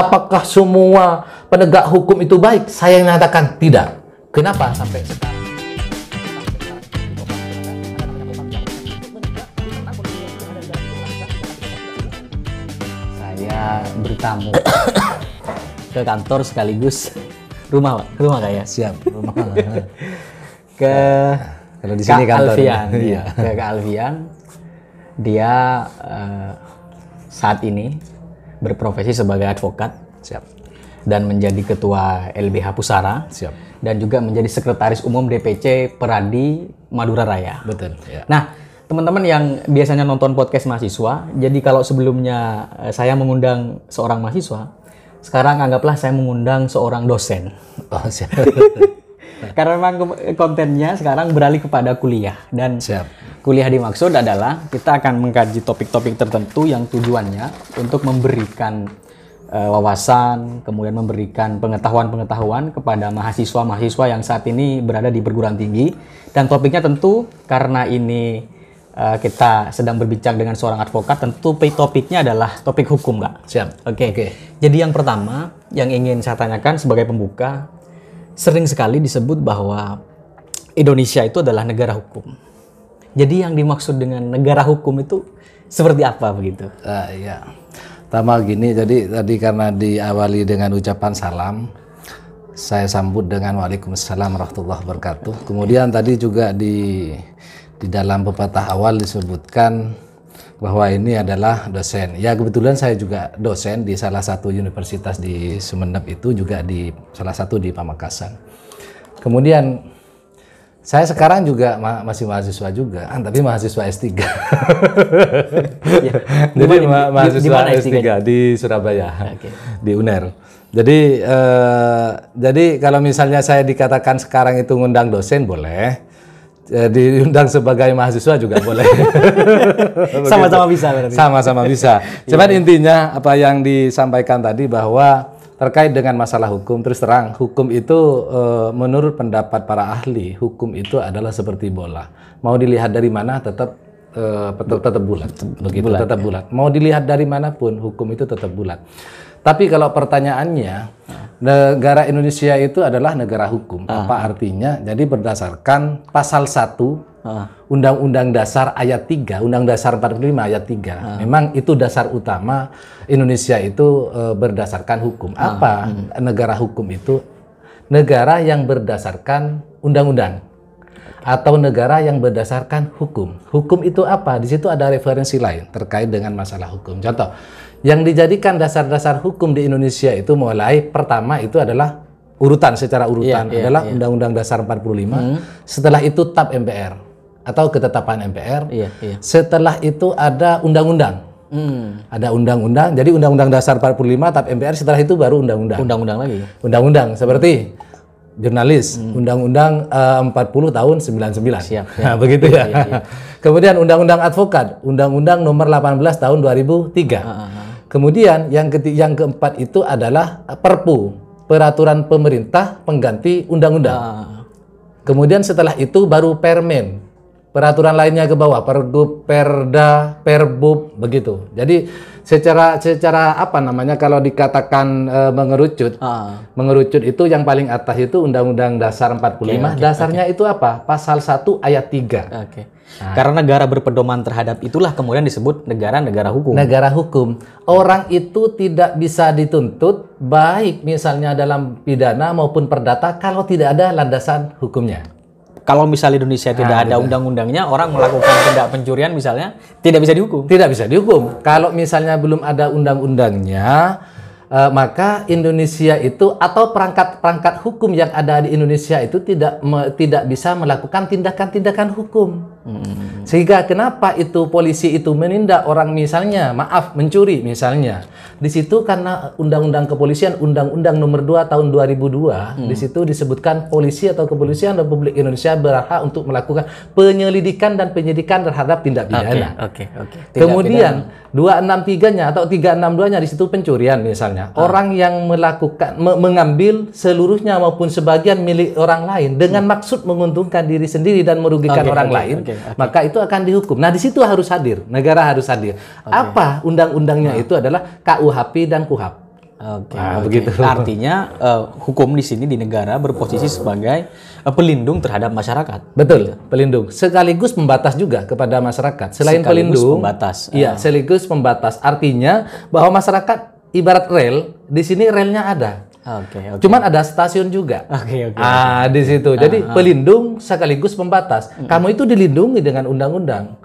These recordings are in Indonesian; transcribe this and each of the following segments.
Apakah semua penegak hukum itu baik? Saya nyatakan tidak. Kenapa sampai sekarang? Saya bertamu ke kantor sekaligus rumah, Pak. Rumah kayak. Siap, rumah. Ke Kalau di sini Kak kantor. Alfian, Iya. ke Kak Alfian. Dia saat ini berprofesi sebagai advokat. Siap. Dan menjadi ketua LBH Pusara. Siap. Dan juga menjadi sekretaris umum DPC Peradi Madura Raya. Betul. Ya. Nah, teman-teman yang biasanya nonton podcast mahasiswa, jadi kalau sebelumnya saya mengundang seorang mahasiswa, sekarang anggaplah saya mengundang seorang dosen. Oh, siap. Karena memang kontennya sekarang beralih kepada kuliah. Dan Siap. kuliah dimaksud adalah kita akan mengkaji topik-topik tertentu yang tujuannya untuk memberikan wawasan, kemudian memberikan pengetahuan-pengetahuan kepada mahasiswa-mahasiswa yang saat ini berada di perguruan tinggi. Dan topiknya tentu karena ini kita sedang berbincang dengan seorang advokat, tentu topiknya adalah topik hukum, Kak. Siap. Oke. Jadi yang pertama yang ingin saya tanyakan sebagai pembuka, sering sekali disebut bahwa Indonesia itu adalah negara hukum. Jadi yang dimaksud dengan negara hukum itu seperti apa begitu? Ya. Pertama gini, jadi tadi karena diawali dengan ucapan salam, saya sambut dengan Waalaikumsalam warahmatullahi wabarakatuh. Kemudian tadi juga di dalam pepatah awal disebutkan bahwa ini adalah dosen. Ya kebetulan saya juga dosen di salah satu universitas di Sumeneb, itu juga di salah satu di Pamekasan. Kemudian saya sekarang juga masih mahasiswa juga, tapi mahasiswa S3. Ya. Jadi mahasiswa Di mana S3 di Surabaya, Oke. di UNER. Jadi kalau misalnya saya dikatakan sekarang itu ngundang dosen boleh, diundang sebagai mahasiswa juga boleh. Sama-sama bisa berarti. Sama-sama bisa. Cuman intinya apa yang disampaikan tadi bahwa terkait dengan masalah hukum, terus terang hukum itu menurut pendapat para ahli, hukum itu adalah seperti bola. Mau dilihat dari mana tetap bulat. Begitu, bulat, tetap bulat. Mau dilihat dari manapun hukum itu tetap bulat. Tapi kalau pertanyaannya, negara Indonesia itu adalah negara hukum. Apa artinya? Jadi berdasarkan pasal 1 Undang-Undang Dasar ayat 3, Undang Dasar 45 ayat 3. Memang itu dasar utama Indonesia itu berdasarkan hukum. Apa negara hukum itu? Negara yang berdasarkan undang-undang atau negara yang berdasarkan hukum. Hukum itu apa? Di situ ada referensi lain terkait dengan masalah hukum. Contoh, yang dijadikan dasar-dasar hukum di Indonesia itu mulai pertama itu adalah secara urutan adalah Undang-Undang Dasar 45. Setelah itu TAP MPR atau ketetapan MPR. Setelah itu ada undang-undang. Ada undang-undang. Jadi Undang-Undang Dasar 45, TAP MPR, setelah itu baru undang-undang. Undang-undang lagi. Undang-undang seperti jurnalis, Undang-Undang 40 tahun 99. Siap. Nah, begitu ya. Kemudian Undang-Undang Advokat, Undang-Undang nomor 18 tahun 2003. Kemudian yang keempat itu adalah Perpu, Peraturan Pemerintah Pengganti Undang-Undang. Kemudian setelah itu baru Permen, peraturan lainnya ke bawah, Pergub, Perda, Perbub, begitu. Jadi secara apa namanya kalau dikatakan mengerucut itu yang paling atas itu Undang-Undang Dasar 45. Dasarnya itu apa? Pasal 1 ayat 3. Karena negara berpedoman terhadap itulah kemudian disebut negara hukum. Negara hukum. Orang itu tidak bisa dituntut baik misalnya dalam pidana maupun perdata kalau tidak ada landasan hukumnya. Kalau misalnya Indonesia tidak ada undang-undangnya, orang melakukan tindak pencurian misalnya tidak bisa dihukum. Tidak bisa dihukum. Kalau misalnya belum ada undang-undangnya, maka Indonesia itu atau perangkat hukum yang ada di Indonesia itu tidak bisa melakukan tindakan-tindakan hukum. Sehingga kenapa itu polisi itu menindak orang misalnya, mencuri misalnya. Di situ karena Undang-Undang Kepolisian, Undang-Undang nomor 2 tahun 2002, di situ disebutkan polisi atau kepolisian Republik Indonesia berhak untuk melakukan penyelidikan dan penyidikan terhadap tindak pidana. Kemudian 263-nya atau 362-nya di situ pencurian misalnya. Orang yang mengambil seluruhnya maupun sebagian milik orang lain dengan maksud menguntungkan diri sendiri dan merugikan orang lain, maka itu akan dihukum. Nah, di situ harus hadir, negara harus hadir. Apa undang-undangnya itu adalah KUHP dan KUHAP. Oke, Nah, oke. begitu. Artinya hukum di sini di negara berposisi sebagai pelindung terhadap masyarakat. Betul, pelindung. Sekaligus pembatas juga kepada masyarakat. Selain Sekaligus pelindung, pembatas. iya, sekaligus pembatas. Artinya bahwa masyarakat ibarat rel, di sini relnya ada. Oke, oke. Cuman ada stasiun juga. Oke, oke. Di situ. Jadi pelindung sekaligus pembatas. Kamu itu dilindungi dengan undang-undang.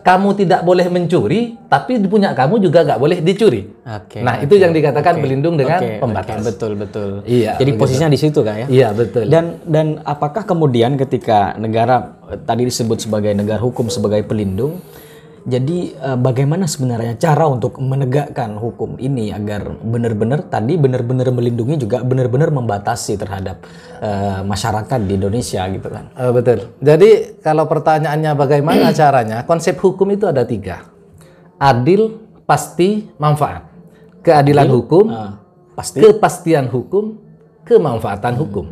Kamu tidak boleh mencuri, tapi punya kamu juga nggak boleh dicuri. Oke. Nah, itu yang dikatakan pelindung dengan pembatas. Betul, betul. Iya, Jadi begitu. posisinya di situ kan ya? Iya, betul. Dan apakah kemudian ketika negara tadi disebut sebagai negara hukum sebagai pelindung, jadi bagaimana sebenarnya cara untuk menegakkan hukum ini agar benar-benar melindungi juga benar-benar membatasi terhadap masyarakat di Indonesia gitu kan? Betul. Jadi kalau pertanyaannya bagaimana caranya, konsep hukum itu ada 3. Adil, pasti, manfaat. Keadilan hukum, Pasti. kepastian hukum, kemanfaatan hukum.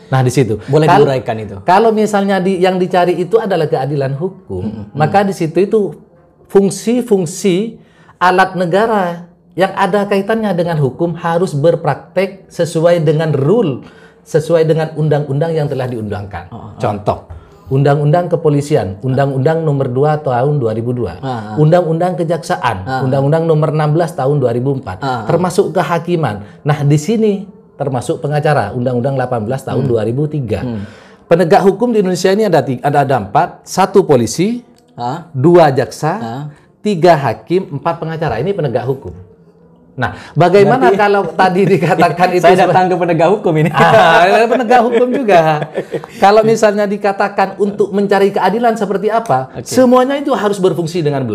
Nah, di situ. Boleh diuraikan itu. Kalau misalnya yang dicari itu adalah keadilan hukum, maka di situ itu fungsi-fungsi alat negara yang ada kaitannya dengan hukum harus berpraktek sesuai dengan rule, sesuai dengan undang-undang yang telah diundangkan. Contoh, Undang-Undang Kepolisian, Undang-Undang Nomor 2 Tahun 2002, Undang-Undang Kejaksaan, Undang-Undang Nomor 16 Tahun 2004, termasuk kehakiman. Nah, di sini termasuk pengacara, Undang-Undang 18 tahun 2003. Penegak hukum di Indonesia ini ada 4, 1 polisi, 2 jaksa, 3 hakim, 4 pengacara. Ini penegak hukum. Nah, bagaimana kalau tadi dikatakan itu Saya datang ke penegak hukum ini. penegak hukum juga. Kalau misalnya dikatakan untuk mencari keadilan seperti apa, semuanya itu harus berfungsi dengan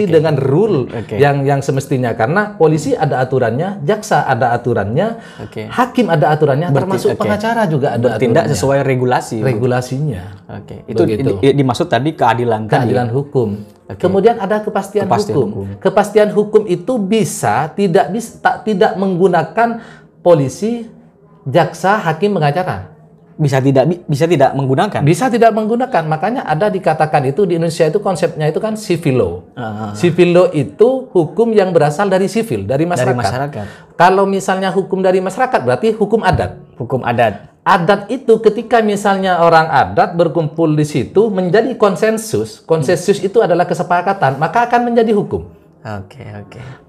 dengan rule yang semestinya, karena polisi ada aturannya, jaksa ada aturannya, hakim ada aturannya, termasuk pengacara juga ada Bertindak aturannya. sesuai regulasinya. Oke. Itu dimaksud tadi keadilan tadi. Keadilan hukum. Kemudian ada kepastian hukum. Kepastian hukum itu tidak menggunakan polisi, jaksa, hakim, pengacara. Bisa tidak menggunakan. Bisa tidak menggunakan. Makanya ada dikatakan itu di Indonesia itu konsepnya itu kan civil law. Civil law itu hukum yang berasal dari sivil, dari masyarakat. Kalau misalnya hukum dari masyarakat berarti hukum adat. Hukum adat. Adat itu ketika misalnya orang adat berkumpul di situ menjadi konsensus. Konsensus itu adalah kesepakatan, maka akan menjadi hukum. Oke.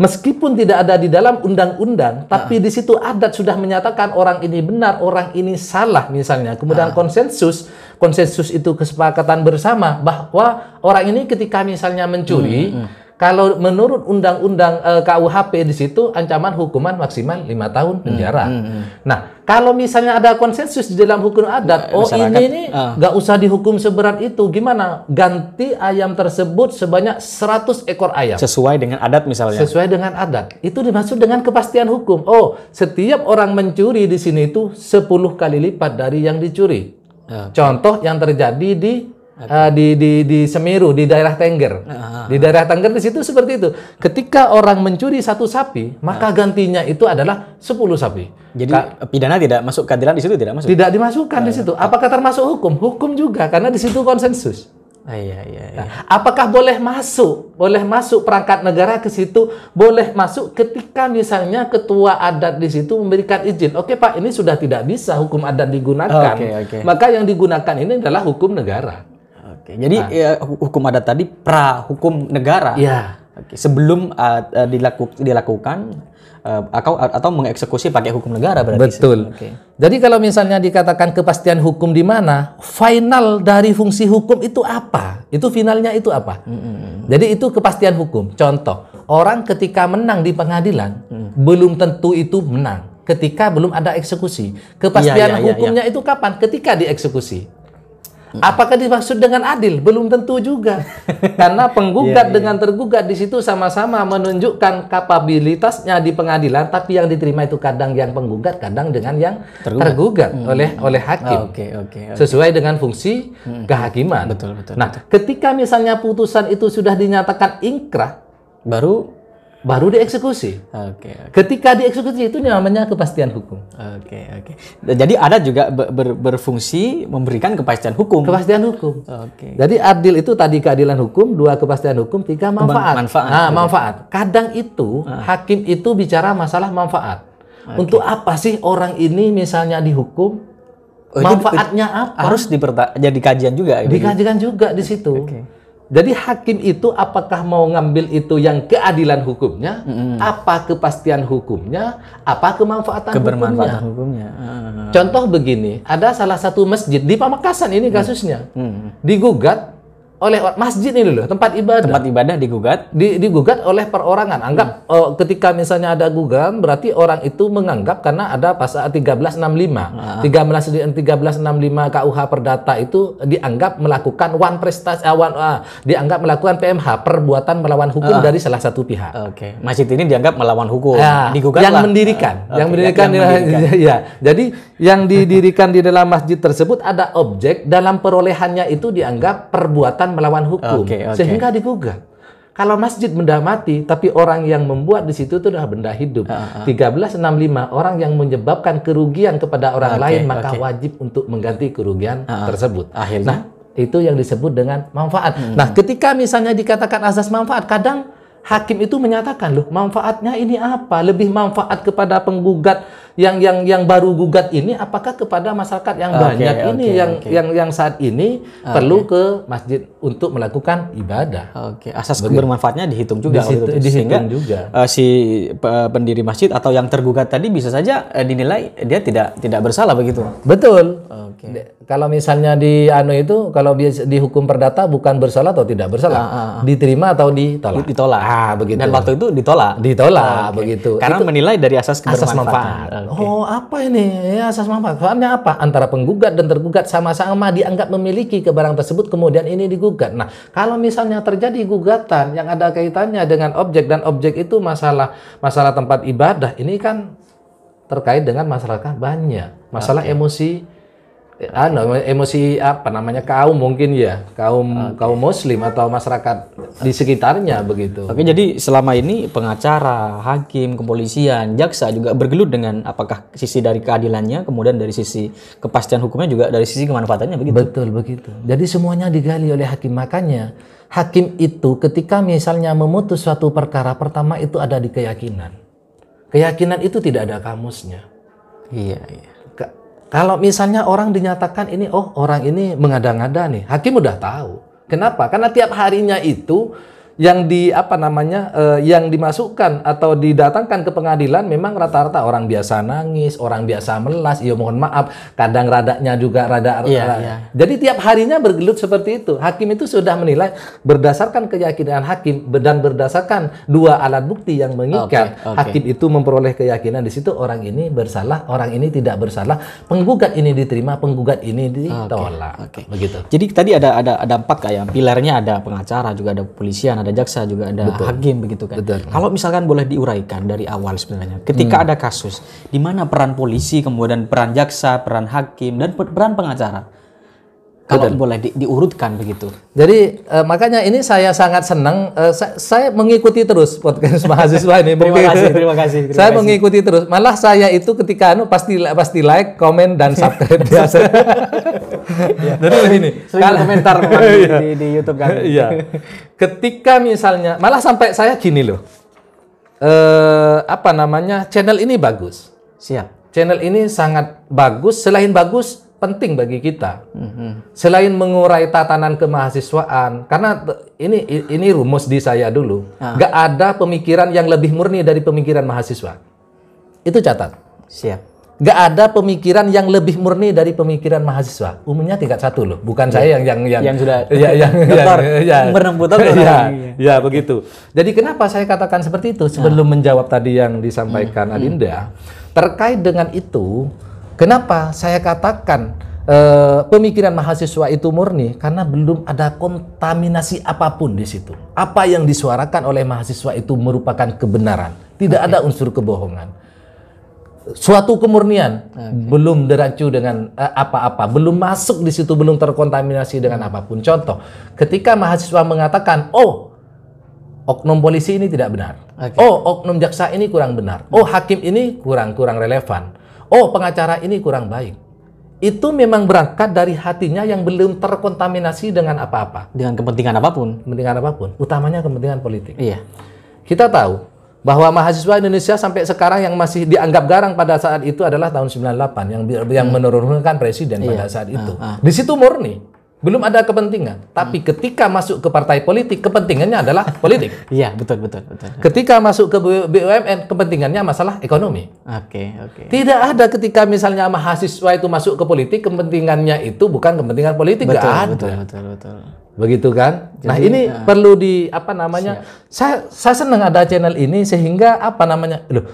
Meskipun tidak ada di dalam undang-undang, tapi di situ adat sudah menyatakan orang ini benar, orang ini salah misalnya. Kemudian konsensus itu kesepakatan bersama bahwa orang ini ketika misalnya mencuri, kalau menurut undang-undang KUHP di situ ancaman hukuman maksimal 5 tahun penjara. Nah, kalau misalnya ada konsensus di dalam hukum adat, ini nggak usah dihukum seberat itu. Gimana? Ganti ayam tersebut sebanyak 100 ekor ayam. Sesuai dengan adat misalnya. Sesuai dengan adat. Itu dimaksud dengan kepastian hukum. Oh, setiap orang mencuri di sini itu 10 kali lipat dari yang dicuri. Contoh yang terjadi di Semeru, di daerah Tengger. Di daerah Tengger di situ seperti itu. Ketika orang mencuri 1 sapi, maka gantinya itu adalah 10 sapi. Jadi pidana tidak masuk, keadilan di situ tidak masuk. Tidak dimasukkan di situ. Apakah termasuk hukum? Hukum juga karena di situ konsensus. Iya. Nah, apakah boleh masuk? Boleh masuk perangkat negara ke situ? Boleh masuk ketika misalnya ketua adat di situ memberikan izin. Oke Pak, ini sudah tidak bisa hukum adat digunakan. Maka yang digunakan ini adalah hukum negara. Jadi hukum adat tadi pra hukum negara. Iya. Sebelum dilakukan atau mengeksekusi pakai hukum negara berarti. Betul. Jadi kalau misalnya dikatakan kepastian hukum di mana, final dari fungsi hukum itu apa? Itu finalnya itu apa? Jadi itu kepastian hukum. Contoh, orang ketika menang di pengadilan belum tentu itu menang ketika belum ada eksekusi. Kepastian hukumnya itu kapan? Ketika dieksekusi. Apakah dimaksud dengan adil? Belum tentu juga. Karena penggugat dengan tergugat di situ sama-sama menunjukkan kapabilitasnya di pengadilan, tapi yang diterima itu kadang yang penggugat, kadang dengan yang tergugat oleh hakim. Sesuai dengan fungsi kehakiman. Betul. Nah, ketika misalnya putusan itu sudah dinyatakan ingkrah, baru baru dieksekusi. Oke. Ketika dieksekusi itu namanya kepastian hukum. Oke. Jadi ada juga berfungsi memberikan kepastian hukum. Kepastian hukum. Oke. Jadi adil itu tadi keadilan hukum, 2 kepastian hukum, 3 manfaat. Manfaat. Kadang itu hakim itu bicara masalah manfaat. Untuk apa sih orang ini misalnya dihukum? Manfaatnya apa? Harus jadi kajian juga. Dikajikan juga di situ. Oke. Jadi hakim itu apakah mau ngambil itu yang keadilan hukumnya, apa kepastian hukumnya, apa kebermanfaatan hukumnya. Contoh begini, ada salah satu masjid di Pamekasan ini kasusnya, digugat oleh masjid ini loh, tempat ibadah. Tempat ibadah digugat? Digugat oleh perorangan. Anggap ketika misalnya ada gugatan, berarti orang itu menganggap karena ada pasal 1365. 1365 KUH Perdata itu dianggap melakukan dianggap melakukan PMH, perbuatan melawan hukum dari salah satu pihak. Oke. Masjid ini dianggap melawan hukum. Digugat yang mendirikan. Ya. Jadi yang didirikan di dalam masjid tersebut ada objek dalam perolehannya itu dianggap perbuatan melawan hukum, sehingga digugat. Kalau masjid benda mati, tapi orang yang membuat di situ itu adalah benda hidup. 1365 orang yang menyebabkan kerugian kepada orang lain, maka wajib untuk mengganti kerugian tersebut. Akhirnya, itu yang disebut dengan manfaat. Nah, ketika misalnya dikatakan azas manfaat, kadang hakim itu menyatakan, loh, manfaatnya ini apa? Lebih manfaat kepada penggugat yang baru gugat ini, apakah kepada masyarakat yang banyak yang saat ini perlu ke masjid untuk melakukan ibadah? Asas kebermanfaatnya dihitung juga. Dihitung juga. Si pendiri masjid atau yang tergugat tadi bisa saja dinilai dia tidak bersalah begitu. Betul. Kalau misalnya kalau dihukum perdata bukan bersalah atau tidak bersalah, diterima atau ditolak. Begitu. Dan waktu itu ditolak. Begitu. Karena itu menilai dari asas kebermanfaatan. Apa ini? Ya, asas manfaat. Soalnya apa? Antara penggugat dan tergugat sama-sama dianggap memiliki ke barang tersebut, kemudian ini digugat. Nah, kalau misalnya terjadi gugatan yang ada kaitannya dengan objek, dan objek itu masalah tempat ibadah, ini kan terkait dengan masyarakat banyak. Masalah emosi kaum mungkin ya, kaum muslim atau masyarakat di sekitarnya begitu. Jadi selama ini pengacara, hakim, kepolisian, jaksa juga bergelut dengan apakah sisi dari keadilannya, kemudian dari sisi kepastian hukumnya, juga dari sisi kemanfaatannya begitu. Betul begitu. Jadi semuanya digali oleh hakim. Makanya hakim itu ketika misalnya memutus suatu perkara, pertama itu ada di keyakinan. Keyakinan itu tidak ada kamusnya. Iya. Kalau misalnya orang dinyatakan ini, orang ini mengada-ngada nih, hakim udah tahu. Kenapa? Karena tiap harinya itu yang yang dimasukkan atau didatangkan ke pengadilan memang rata-rata orang biasa nangis, orang biasa melas, mohon maaf, kadang radanya juga rada. Jadi tiap harinya bergelut seperti itu. Hakim itu sudah menilai berdasarkan keyakinan hakim dan berdasarkan 2 alat bukti yang mengikat. Hakim itu memperoleh keyakinan di situ orang ini bersalah, orang ini tidak bersalah. Penggugat ini diterima, penggugat ini ditolak. Begitu. Jadi tadi ada 4 kayak pilarnya, ada pengacara, juga ada kepolisian, ada jaksa, juga ada hakim begitu kan. Kalau misalkan boleh diuraikan dari awal sebenarnya, ketika ada kasus di mana peran polisi, kemudian peran jaksa, peran hakim, dan peran pengacara, kalau boleh diurutkan begitu. Jadi makanya ini saya sangat senang, saya mengikuti terus podcast mahasiswa ini. Terima kasih. Saya mengikuti terus. Malah saya itu ketika pasti like, komen, dan subscribe biasa. Jadi ini kalau komentar di YouTube kan. Iya. Ketika misalnya, malah sampai saya gini loh, channel ini bagus. Siap. Channel ini sangat bagus. Selain bagus, penting bagi kita. Selain mengurai tatanan kemahasiswaan, karena ini rumus di saya dulu, nggak ada pemikiran yang lebih murni dari pemikiran mahasiswa. Itu catat. Siap. Nggak ada pemikiran yang lebih murni dari pemikiran mahasiswa. Umumnya tingkat 1 loh, bukan saya yang sudah dokter menempuh ya begitu. Jadi kenapa saya katakan seperti itu? Sebelum menjawab tadi yang disampaikan Adinda, terkait dengan itu, kenapa saya katakan pemikiran mahasiswa itu murni? Karena belum ada kontaminasi apapun di situ. Apa yang disuarakan oleh mahasiswa itu merupakan kebenaran. Tidak ada unsur kebohongan. Suatu kemurnian, belum deracu dengan apa-apa, belum masuk di situ, belum terkontaminasi dengan apapun. Contoh, ketika mahasiswa mengatakan, oknum polisi ini tidak benar. Oknum jaksa ini kurang benar. Hakim ini kurang relevan. Pengacara ini kurang baik. Itu memang berangkat dari hatinya yang belum terkontaminasi dengan apa-apa. Dengan kepentingan apapun. Kepentingan apapun. Utamanya kepentingan politik. Iya. Kita tahu bahwa mahasiswa Indonesia sampai sekarang yang masih dianggap garang pada saat itu adalah tahun 98 yang menurunkan presiden pada saat itu. Di situ murni, belum ada kepentingan. Tapi ketika masuk ke partai politik, kepentingannya adalah politik. Iya, betul. Ketika masuk ke BUMN, kepentingannya masalah ekonomi. Oke. Tidak ada ketika misalnya mahasiswa itu masuk ke politik, kepentingannya itu bukan kepentingan politik. Nggak ada. Betul. Begitu kan? Jadi, nah ini perlu di saya senang ada channel ini sehingga loh,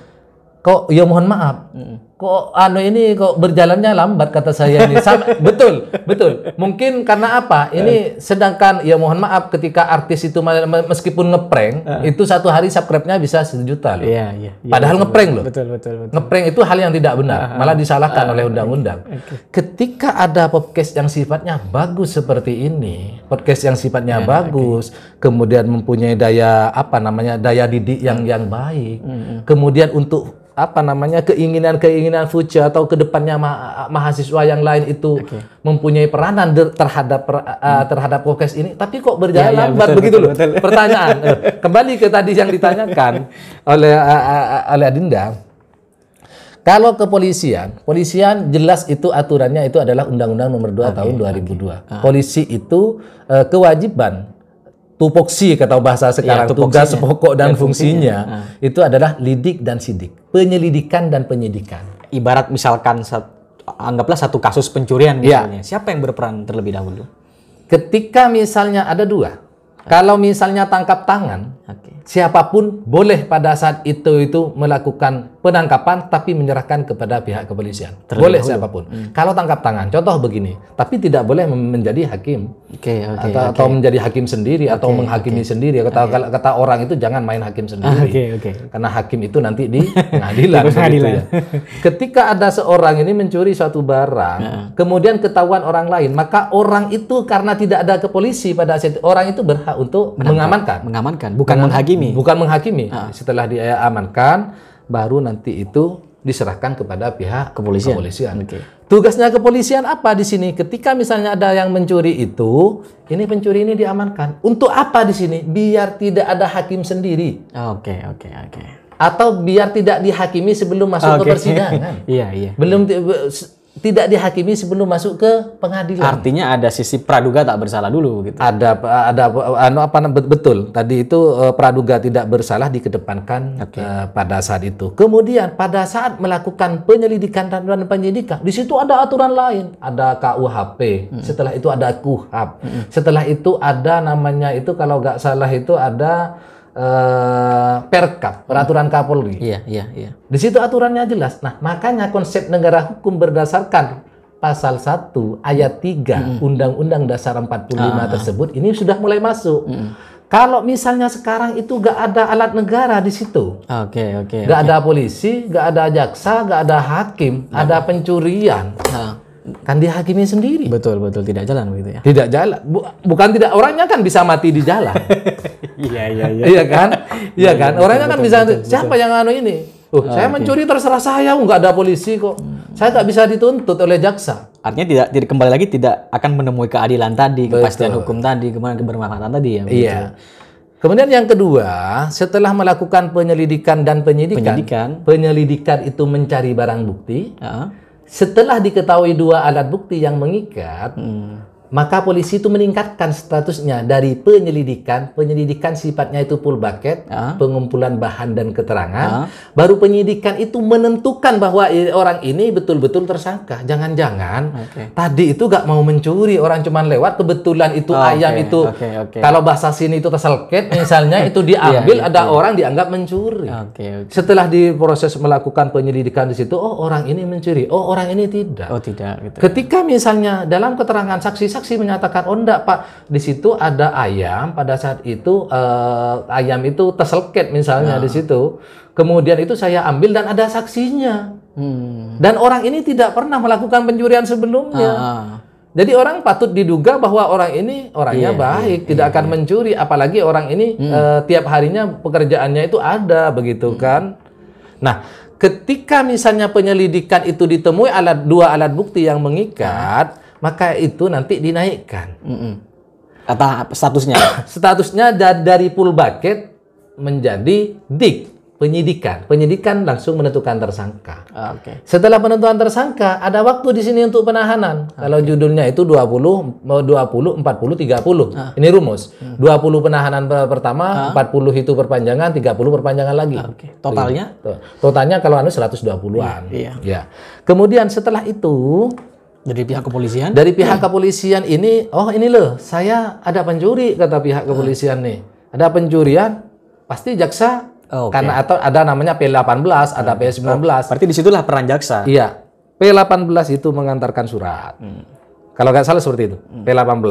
kok ya mohon maaf, kok ini kok berjalannya lambat kata saya ini. Betul. Mungkin karena apa? Ini sedangkan ya mohon maaf ketika artis itu meskipun ngeprank itu satu hari subscribe-nya bisa 1 juta loh. Iya. Padahal ngeprank loh. Betul. Ngeprank itu hal yang tidak benar, malah disalahkan oleh undang-undang. Ketika ada podcast yang sifatnya bagus seperti ini, podcast yang sifatnya bagus, kemudian mempunyai daya daya didik yang baik, kemudian untuk keinginan future atau kedepannya mahasiswa yang lain itu mempunyai peranan terhadap podcast ini, tapi kok berjalan lambat begitu loh. Pertanyaan kembali ke tadi yang ditanyakan oleh Adinda. Kalau kepolisian jelas itu aturannya itu adalah Undang-Undang Nomor 2 tahun 2002. Polisi itu kewajiban tupoksi kata bahasa sekarang, tugas pokok dan fungsinya itu adalah lidik dan sidik, penyelidikan dan penyidikan. Ibarat misalkan anggaplah satu kasus pencurian misalnya, siapa yang berperan terlebih dahulu? Ketika misalnya ada 2, kalau misalnya tangkap tangan, siapapun boleh pada saat itu melakukan penangkapan tapi menyerahkan kepada pihak kepolisian. Boleh siapapun. Kalau tangkap tangan, contoh begini, tapi tidak boleh menjadi hakim. Atau menjadi hakim sendiri atau menghakimi sendiri. Kata orang itu jangan main hakim sendiri. Karena hakim itu nanti di pengadilan. Ya. Ketika ada seorang ini mencuri suatu barang, kemudian ketahuan orang lain, maka orang itu karena tidak ada ke polisi pada saat itu, orang itu berhak untuk mengamankan. Bukan menghakimi. Setelah dia amankan, baru nanti itu diserahkan kepada pihak kepolisian. Tugasnya kepolisian apa di sini? Ketika misalnya ada yang mencuri itu, pencuri ini diamankan. Untuk apa di sini? Biar tidak ada hakim sendiri. Oke. Atau biar tidak dihakimi sebelum masuk ke persidangan. Iya. Tidak dihakimi sebelum masuk ke pengadilan. Artinya ada sisi praduga tak bersalah dulu gitu. Betul. Tadi itu praduga tidak bersalah dikedepankan pada saat itu. Kemudian pada saat melakukan penyelidikan dan penyidikan, di situ ada aturan lain, ada KUHP. Setelah itu ada KUHAP. Setelah itu ada namanya itu kalau nggak salah itu ada Perkap, peraturan Kapolri. Iya. Di situ aturannya jelas. Nah, makanya konsep negara hukum berdasarkan pasal 1 ayat 3 Undang-Undang Dasar 45 tersebut ini sudah mulai masuk. Kalau misalnya sekarang itu nggak ada alat negara di situ. Nggak ada polisi, nggak ada jaksa, nggak ada hakim, ada pencurian. Kan dihakimi sendiri. Betul, tidak jalan begitu ya. Tidak jalan. Bukan tidak, orangnya kan bisa mati di jalan. Iya kan? Orangnya kan bisa siapa yang ini? Saya mencuri terserah saya, nggak ada polisi kok. Saya nggak bisa dituntut oleh jaksa. Artinya tidak kembali lagi tidak akan menemui keadilan tadi, kepastian hukum tadi, kebermanfaatan tadi ya. Iya. Kemudian yang kedua, setelah melakukan penyelidikan dan penyelidikan itu mencari barang bukti. Setelah diketahui 2 alat bukti yang mengikat, maka polisi itu meningkatkan statusnya dari penyelidikan sifatnya itu full bucket, pengumpulan bahan dan keterangan, baru penyidikan itu menentukan bahwa orang ini betul-betul tersangka. Jangan-jangan tadi itu gak mau mencuri, orang cuman lewat, kebetulan itu ayam itu, kalau bahasa sini itu terselket misalnya, itu diambil, ada orang dianggap mencuri. Setelah diproses melakukan penyelidikan di situ, orang ini mencuri, orang ini tidak. Gitu. Ketika misalnya dalam keterangan saksi menyatakan, enggak Pak, di situ ada ayam, pada saat itu ayam itu terselket misalnya di situ. Kemudian itu saya ambil dan ada saksinya. Dan orang ini tidak pernah melakukan pencurian sebelumnya. Jadi orang patut diduga bahwa orang ini orangnya baik, tidak akan mencuri, apalagi orang ini tiap harinya pekerjaannya itu ada, begitu kan. Nah, ketika misalnya penyelidikan itu ditemui dua alat bukti yang mengikat, maka itu nanti dinaikkan. Kata statusnya? Statusnya dari full bucket menjadi dik. Penyidikan langsung menentukan tersangka. Oke. Setelah penentuan tersangka, ada waktu di sini untuk penahanan. Kalau judulnya itu 20, 40, 30. Ini rumus. 20 penahanan pertama, 40 itu perpanjangan, 30 perpanjangan lagi. Totalnya? Totalnya kalau 120-an. Iya. Ya. Kemudian setelah itu dari pihak kepolisian? Dari pihak kepolisian ini, oh ini loh, saya ada pencuri, kata pihak kepolisian nih. Ada pencurian, pasti jaksa. Karena atau ada namanya P18, ada P19. Berarti disitulah peran jaksa. Iya. P18 itu mengantarkan surat. Kalau nggak salah seperti itu. P18.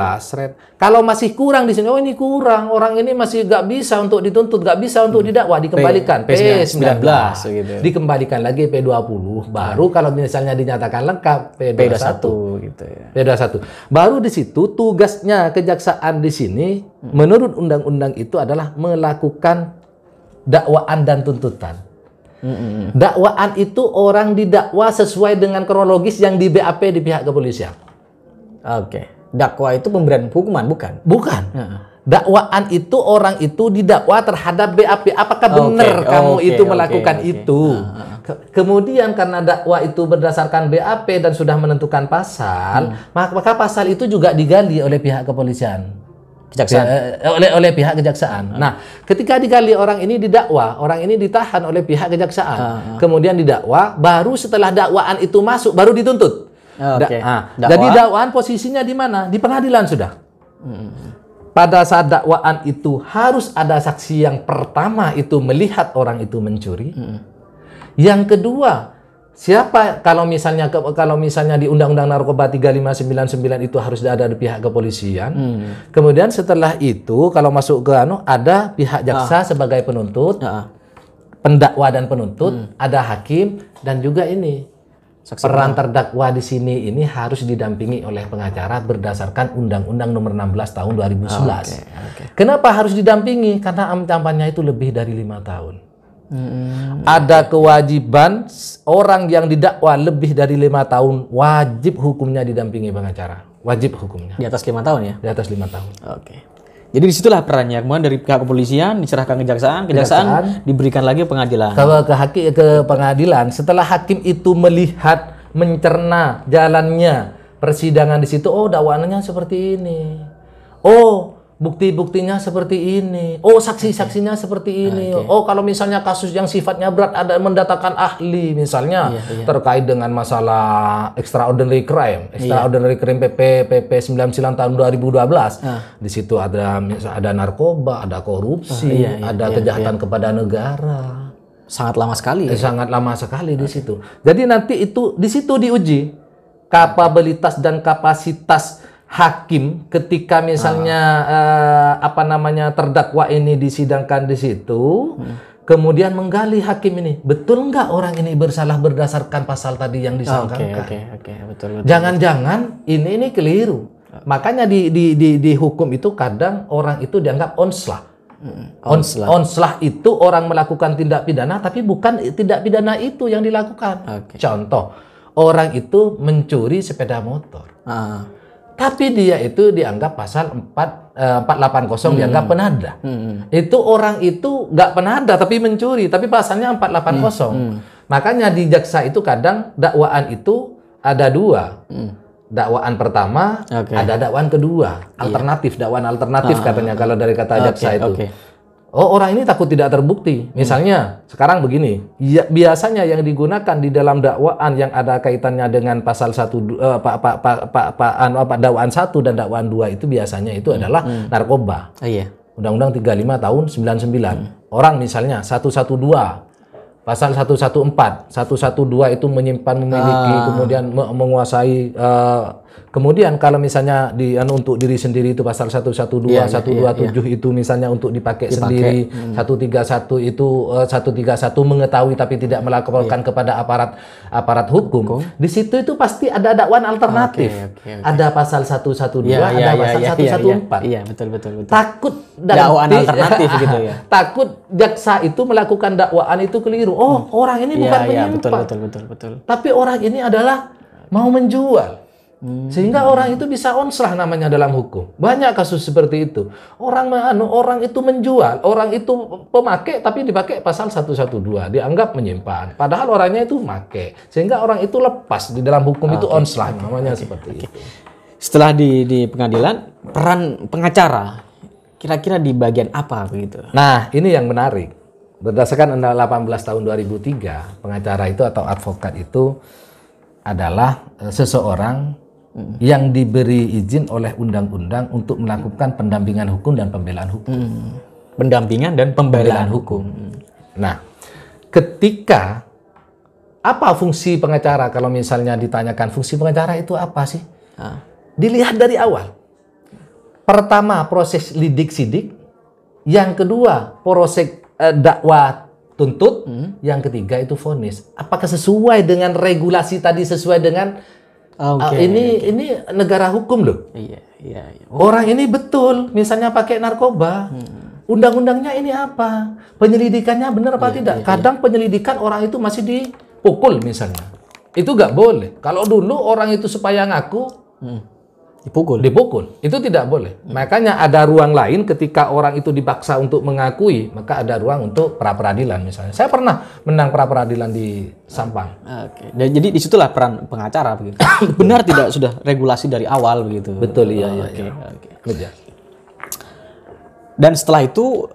Kalau masih kurang di sini, oh ini kurang. Orang ini masih nggak bisa untuk dituntut, nggak bisa untuk didakwa, dikembalikan. P19. Gitu. Dikembalikan lagi P20. Baru kalau misalnya dinyatakan lengkap P21. Gitu ya. P21. Baru di situ tugasnya kejaksaan di sini menurut undang-undang itu adalah melakukan dakwaan dan tuntutan. Dakwaan itu orang didakwa sesuai dengan kronologis yang di BAP di pihak kepolisian. Oke. Dakwa itu pemberian hukuman, bukan? Bukan. Dakwaan itu orang itu didakwa terhadap BAP. Apakah benar kamu itu melakukan itu? Kemudian karena dakwa itu berdasarkan BAP dan sudah menentukan pasal, maka pasal itu juga digali oleh pihak kepolisian. Oleh pihak kejaksaan. Nah, ketika digali orang ini didakwa, orang ini ditahan oleh pihak kejaksaan. Kemudian didakwa, baru setelah dakwaan itu masuk baru dituntut. Jadi dakwaan posisinya di mana? Di pengadilan sudah. Pada saat dakwaan itu harus ada saksi yang pertama itu melihat orang itu mencuri. Yang kedua, siapa kalau misalnya di Undang-Undang Narkoba 3599 itu harus ada di pihak kepolisian. Kemudian setelah itu kalau masuk ke ada pihak jaksa sebagai penuntut, pendakwa dan penuntut, ada hakim dan juga ini peran terdakwa di sini ini harus didampingi oleh pengacara berdasarkan Undang-Undang Nomor 16 Tahun 2011. Kenapa harus didampingi? Karena ancamannya itu lebih dari 5 tahun. Ada kewajiban orang yang didakwa lebih dari 5 tahun wajib hukumnya didampingi pengacara, wajib hukumnya di atas 5 tahun ya, di atas 5 tahun. Jadi disitulah perannya, kemudian dari pihak kepolisian diserahkan kejaksaan diberikan lagi pengadilan ke pengadilan. Setelah hakim itu melihat mencerna jalannya persidangan di situ, oh dakwaannya seperti ini, oh bukti-buktinya seperti ini. Oh, saksi-saksinya seperti ini. Oh, kalau misalnya kasus yang sifatnya berat ada mendatangkan ahli misalnya terkait dengan masalah extraordinary crime. Extraordinary crime PP 99 tahun 2012. Di situ ada narkoba, ada korupsi, ada kejahatan kepada negara. Sangat lama sekali. Sangat lama sekali di situ. Jadi nanti itu di situ diuji kapabilitas dan kapasitas hakim ketika misalnya terdakwa ini disidangkan di situ, kemudian menggali hakim ini betul nggak orang ini bersalah berdasarkan pasal tadi yang disangkakan. Betul. Jangan-jangan ini keliru. Makanya di hukum itu kadang orang itu dianggap onslah. Onslah itu orang melakukan tindak pidana tapi bukan tindak pidana itu yang dilakukan. Contoh, orang itu mencuri sepeda motor. Tapi dia itu dianggap pasal 480 dianggap penada. Itu orang itu nggak penada tapi mencuri, tapi pasalnya 480. Makanya di jaksa itu kadang dakwaan itu ada dua. Dakwaan pertama, ada dakwaan kedua. Dakwaan alternatif katanya kalau dari kata jaksa itu. Oh, orang ini takut tidak terbukti. Misalnya, sekarang begini, biasanya yang digunakan di dalam dakwaan yang ada kaitannya dengan pasal dakwaan 1 dan dakwaan 2 itu biasanya itu adalah narkoba. Undang-Undang 35 tahun 99. Orang misalnya 112 Pasal 114, 112 itu menyimpan, memiliki, kemudian menguasai. Kemudian kalau misalnya untuk diri sendiri itu pasal 112, 127 itu misalnya untuk dipakai sendiri, 131 itu 131 mengetahui tapi tidak melaporkan kepada aparat hukum. Di situ itu pasti ada dakwaan alternatif. Ada pasal 112, ada pasal 114. Iya, betul. Takut dakwaan alternatif gitu ya. Takut jaksa itu melakukan dakwaan itu keliru. Oh, orang ini bukan penyimpang. Betul. Tapi orang ini adalah mau menjual. Sehingga orang itu bisa onslah namanya dalam hukum. Banyak kasus seperti itu. Orang itu menjual, orang itu pemakai tapi dipakai pasal 112, dianggap menyimpan. Padahal orangnya itu make. Sehingga orang itu lepas di dalam hukum itu onslah namanya seperti itu. Setelah di pengadilan, peran pengacara kira-kira di bagian apa begitu? Nah, ini yang menarik. Berdasarkan Undang 18 tahun 2003, pengacara itu atau advokat itu adalah seseorang yang diberi izin oleh undang-undang untuk melakukan pendampingan hukum dan pembelaan hukum. Pendampingan dan pembelaan hukum. Nah, ketika apa fungsi pengacara? Kalau misalnya ditanyakan fungsi pengacara itu apa sih? Dilihat dari awal. Pertama, proses lidik-sidik. Yang kedua, proses dakwah tuntut. Yang ketiga itu vonis. Apakah sesuai dengan regulasi tadi, sesuai dengan ini negara hukum loh. Iya. Orang ini betul, misalnya pakai narkoba. Undang-undangnya ini apa? Penyelidikannya benar apa tidak? Kadang penyelidikan orang itu masih dipukul misalnya. Itu nggak boleh. Kalau dulu orang itu supaya ngaku, dipukul. Itu tidak boleh. Makanya ada ruang lain ketika orang itu dipaksa untuk mengakui, maka ada ruang untuk pra-peradilan misalnya. Saya pernah menang pra-peradilan di Sampang. Dan jadi disitulah peran pengacara begitu. Benar tidak sudah regulasi dari awal begitu. Betul, iya. Dan setelah itu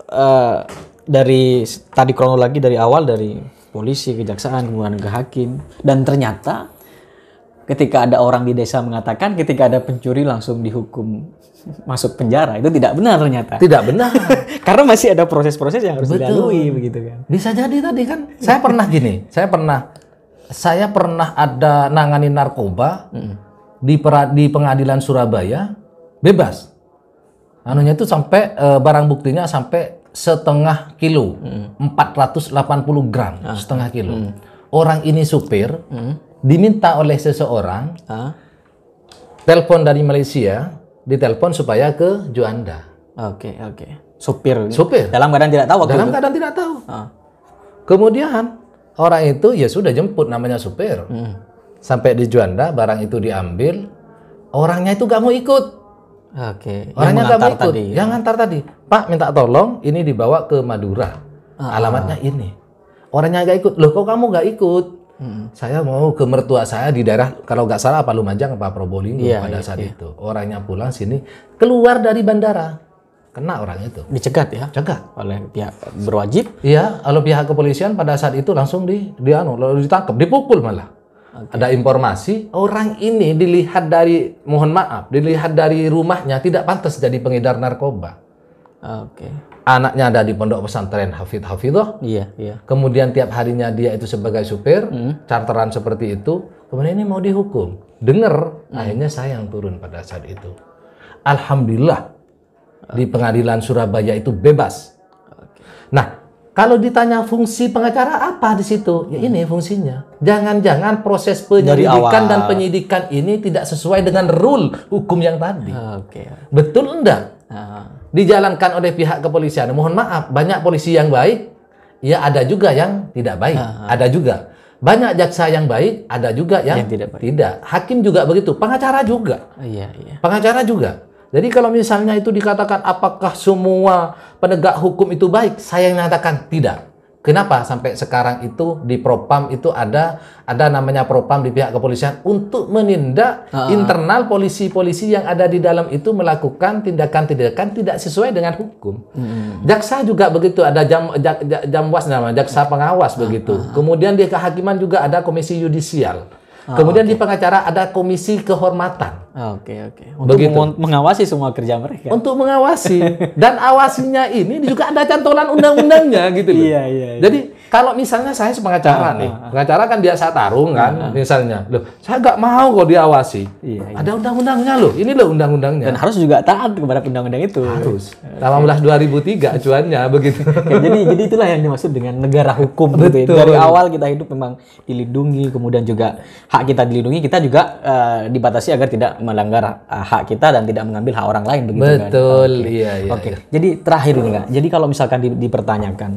dari tadi kronologi dari awal dari polisi, kejaksaan, kemudian ke hakim, dan ternyata ketika ada orang di desa mengatakan ketika ada pencuri langsung dihukum masuk penjara, itu tidak benar ternyata. Tidak benar. Karena masih ada proses-proses yang harus dilalui begitu kan. Bisa jadi tadi kan. Saya pernah gini, saya pernah ada nangani narkoba di pengadilan Surabaya, bebas. Anunya itu sampai barang buktinya sampai setengah kilo, 480 gram, setengah kilo. Orang ini supir, diminta oleh seseorang, telepon dari Malaysia, ditelepon supaya ke Juanda. Oke. Supir. Dalam keadaan tidak tahu waktu Dalam itu. keadaan tidak tahu. Kemudian orang itu ya sudah jemput, namanya supir. Sampai di Juanda, barang itu diambil, orangnya itu gak mau ikut. Orangnya gak mau ikut. Yang ngantar tadi, Pak minta tolong ini dibawa ke Madura. Alamatnya ini. Orangnya gak ikut. Loh kok kamu gak ikut? Saya mau ke mertua saya di daerah, kalau nggak salah apa Lumajang apa Probolinggo pada saat itu. Orangnya pulang sini, keluar dari bandara, kena orang itu. Dicegat ya? Cegat. Oleh pihak berwajib? Iya, kalau pihak kepolisian pada saat itu langsung lalu ditangkap, dipukul malah. Ada informasi, orang ini dilihat dari rumahnya tidak pantas jadi pengedar narkoba. Anaknya ada di pondok pesantren Hafidhah. Iya. Kemudian tiap harinya dia itu sebagai supir, charteran seperti itu. Kemudian ini mau dihukum. Dengar, akhirnya saya yang turun pada saat itu. Alhamdulillah, di pengadilan Surabaya itu bebas. Nah, kalau ditanya fungsi pengacara apa di situ? Ya ini fungsinya. Jangan-jangan proses penyelidikan dan penyidikan ini tidak sesuai dengan rule hukum yang tadi. Betul enggak? Dijalankan oleh pihak kepolisian. Mohon maaf, banyak polisi yang baik, ya ada juga yang tidak baik. Ada juga. Banyak jaksa yang baik, ada juga yang tidak. Hakim juga begitu, pengacara juga. Pengacara juga. Jadi kalau misalnya itu dikatakan apakah semua penegak hukum itu baik, saya yang mengatakan tidak. Kenapa sampai sekarang itu di Propam itu ada namanya Propam di pihak kepolisian untuk menindak internal polisi-polisi yang ada di dalam itu melakukan tindakan-tindakan tidak sesuai dengan hukum. Jaksa juga begitu, ada jamwas namanya, jaksa pengawas begitu. Kemudian di kehakiman juga ada komisi yudisial. Kemudian di pengacara ada komisi kehormatan. Untuk mengawasi semua kerja mereka. Untuk mengawasi. Dan awasinya ini juga ada cantolan undang-undangnya gitu loh. Iya. Jadi Kalau misalnya saya pengacara nih, pengacara kan biasa tarung kan, misalnya, loh, saya nggak mau kok diawasi. Iya. Ada undang-undangnya loh, ini loh undang-undangnya. Dan harus juga taat kepada undang-undang itu. Harus. 18 2003 acuannya begitu. Ya, jadi itulah yang dimaksud dengan negara hukum gitu. Betul. Dari awal kita hidup memang dilindungi, kemudian juga hak kita dilindungi, kita juga dibatasi agar tidak melanggar hak kita dan tidak mengambil hak orang lain begitu kan. Betul, iya. Oke. Jadi terakhir nih Kak. Jadi kalau misalkan dipertanyakan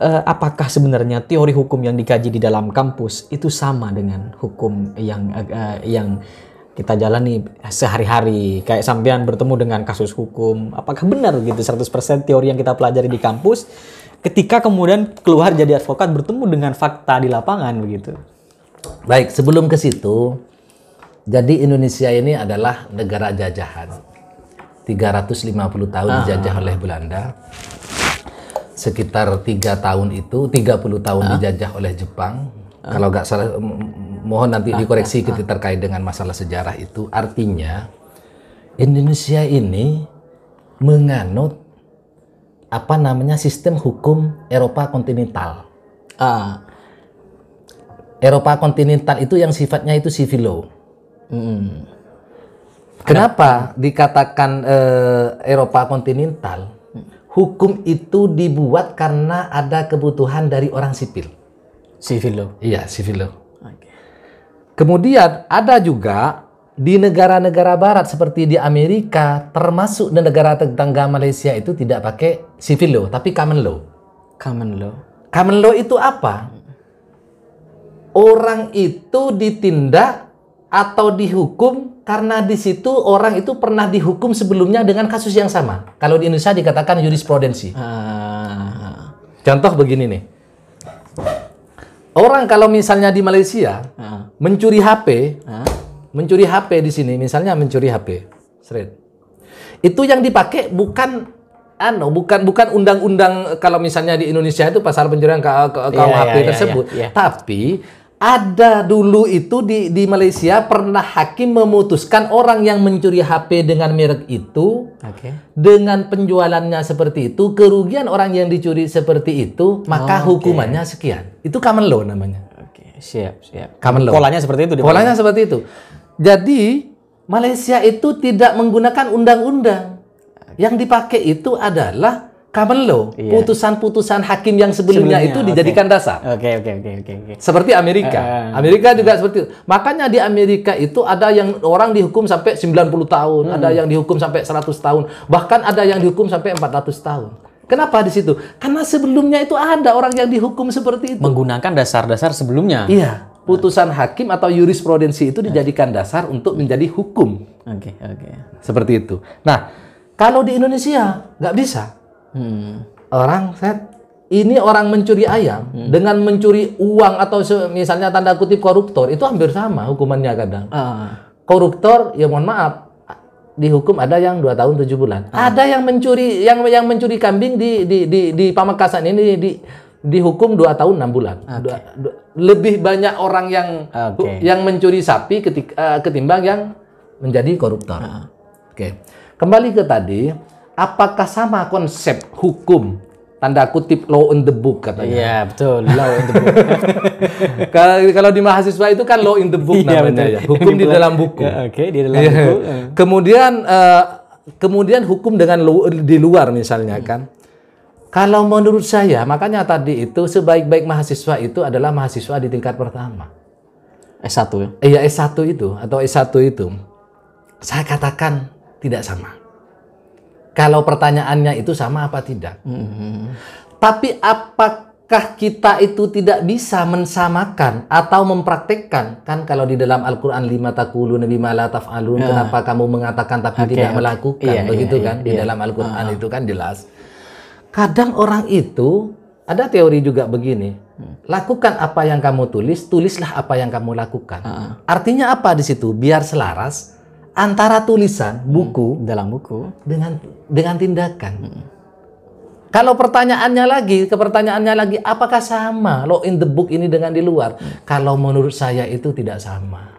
apakah sebenarnya teori hukum yang dikaji di dalam kampus itu sama dengan hukum yang kita jalani sehari-hari, kayak sampean bertemu dengan kasus hukum, apakah benar gitu 100% teori yang kita pelajari di kampus ketika kemudian keluar jadi advokat bertemu dengan fakta di lapangan begitu? Baik, sebelum ke situ, jadi Indonesia ini adalah negara jajahan. 350 tahun dijajah oleh Belanda. Sekitar 30 tahun dijajah oleh Jepang. Kalau nggak salah, mohon nanti dikoreksi terkait dengan masalah sejarah itu. Artinya Indonesia ini menganut sistem hukum Eropa kontinental. Eropa kontinental itu yang sifatnya itu civil law. Kenapa dikatakan Eropa kontinental? Hukum itu dibuat karena ada kebutuhan dari orang sipil. Civil law. Iya, civil law. Kemudian ada juga di negara-negara barat seperti di Amerika, termasuk di negara tetangga Malaysia itu tidak pakai civil law, tapi common law. Common law. Common law itu apa? Orang itu ditindak atau dihukum karena di situ orang itu pernah dihukum sebelumnya dengan kasus yang sama. Kalau di Indonesia dikatakan jurisprudensi. Contoh begini nih. Orang kalau misalnya di Malaysia mencuri HP di sini, misalnya mencuri HP, itu yang dipakai bukan undang-undang kalau misalnya di Indonesia itu pasal pencurian KUHP tersebut, tapi ada dulu itu di Malaysia pernah hakim memutuskan orang yang mencuri HP dengan merek itu, dengan penjualannya seperti itu, kerugian orang yang dicuri seperti itu, maka hukumannya sekian. Itu common law namanya. Siap. Common law. Polanya seperti itu. Polanya seperti itu. Jadi Malaysia itu tidak menggunakan undang-undang. Yang dipakai itu adalah common law, putusan-putusan hakim yang sebelumnya itu dijadikan dasar. Oke. Seperti Amerika. Amerika juga seperti itu. Makanya di Amerika itu ada yang orang dihukum sampai 90 tahun, ada yang dihukum sampai 100 tahun, bahkan ada yang dihukum sampai 400 tahun. Kenapa di situ? Karena sebelumnya itu ada orang yang dihukum seperti itu. Menggunakan dasar-dasar sebelumnya. Iya. Putusan hakim atau jurisprudensi itu dijadikan dasar untuk menjadi hukum. Oke. Seperti itu. Nah, kalau di Indonesia nggak bisa. Orang mencuri ayam dengan mencuri uang atau misalnya tanda kutip koruptor itu hampir sama hukumannya kadang. Koruptor ya mohon maaf dihukum ada yang 2 tahun 7 bulan. Ada yang mencuri yang mencuri kambing di Pamekasan ini dihukum 2 tahun 6 bulan. Lebih banyak orang yang mencuri sapi ketimbang yang menjadi koruptor. Oke. Kembali ke tadi, apakah sama konsep hukum tanda kutip law in the book katanya? Iya, betul, law in the book. Kalau di mahasiswa itu kan law in the book namanya ya. Hukum di dalam buku. Di dalam buku. Kemudian hukum dengan di luar misalnya kan. Kalau menurut saya, makanya tadi itu sebaik-baik mahasiswa itu adalah mahasiswa di tingkat pertama. S1 ya? Iya, S1 itu atau S1 itu. Saya katakan tidak sama. Kalau pertanyaannya itu sama apa tidak? Tapi apakah kita itu tidak bisa mensamakan atau mempraktekkan? Kan kalau di dalam Al-Quran lima taquluna bima la taf'alun, kenapa kamu mengatakan tapi tidak melakukan? Begitu kan? Di dalam Al-Quran itu kan jelas. Kadang orang itu, ada teori juga begini, lakukan apa yang kamu tulislah apa yang kamu lakukan. Artinya apa di situ? Biar selaras antara tulisan buku dalam buku dengan tindakan. Kalau pertanyaannya lagi, apakah sama law in the book ini dengan di luar? Kalau menurut saya itu tidak sama.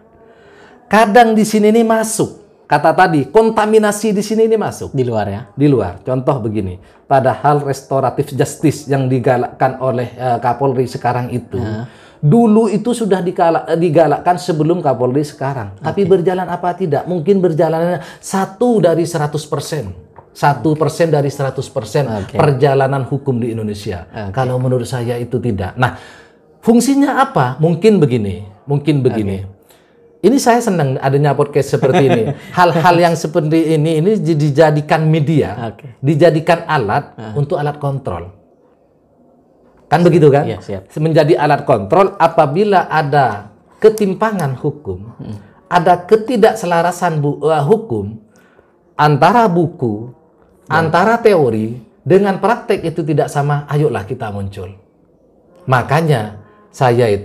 Kadang di sini ini masuk kata tadi, kontaminasi di sini ini masuk. Di luar ya? Di luar. Contoh begini, padahal restoratif justice yang digalakkan oleh Kapolri sekarang itu, dulu itu sudah digalakkan sebelum Kapolri sekarang. Tapi berjalan apa tidak? Mungkin berjalannya 1 dari 100%. 1% dari 100% perjalanan hukum di Indonesia. Kalau menurut saya itu tidak. Nah, fungsinya apa? Mungkin begini. Ini saya senang adanya podcast seperti ini. Hal-hal yang seperti ini dijadikan media, dijadikan alat untuk alat kontrol. Kan begitu kan? Iya, siap. Menjadi alat kontrol apabila ada ketimpangan hukum, ada ketidakselarasan hukum antara buku, antara teori dengan praktek itu tidak sama, ayolah kita muncul. Makanya saya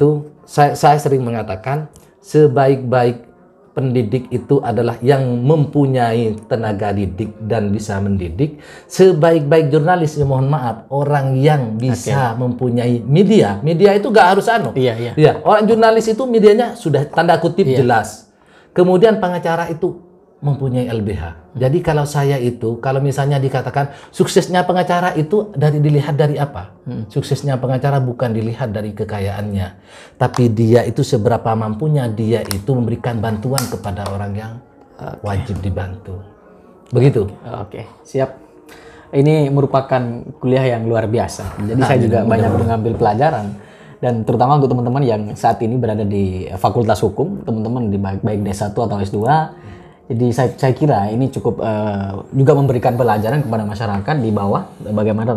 sering mengatakan sebaik-baik pendidik itu adalah yang mempunyai tenaga didik dan bisa mendidik. Sebaik-baik jurnalis, mohon maaf, orang yang bisa mempunyai media. Media itu gak harus Iya. Orang jurnalis itu medianya sudah tanda kutip jelas. Kemudian pengacara itu mempunyai LBH. Jadi kalau saya itu, kalau misalnya dikatakan suksesnya pengacara itu dilihat dari apa? Suksesnya pengacara bukan dilihat dari kekayaannya, tapi dia itu seberapa mampunya dia itu memberikan bantuan kepada orang yang wajib dibantu. Begitu. Oke, siap. Ini merupakan kuliah yang luar biasa. Jadi saya juga banyak mengambil pelajaran. Dan terutama untuk teman-teman yang saat ini berada di Fakultas Hukum, teman-teman di baik D1 atau S2. Jadi saya kira ini cukup juga memberikan pelajaran kepada masyarakat di bawah bagaimana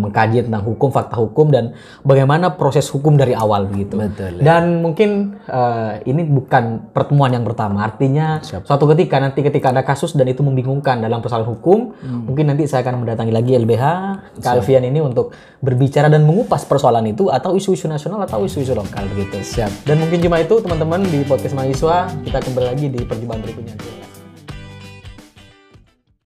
mengkaji tentang hukum, fakta hukum, dan bagaimana proses hukum dari awal begitu. Betul. Dan mungkin ini bukan pertemuan yang pertama. Artinya suatu ketika ada kasus dan itu membingungkan dalam persoalan hukum, mungkin nanti saya akan mendatangi lagi LBH Kak Alfian ini untuk berbicara dan mengupas persoalan itu atau isu-isu nasional atau isu-isu lokal begitu. Siap. Dan mungkin cuma itu teman-teman di podcast mahasiswa. Kita kembali lagi di perjumpaan berikutnya.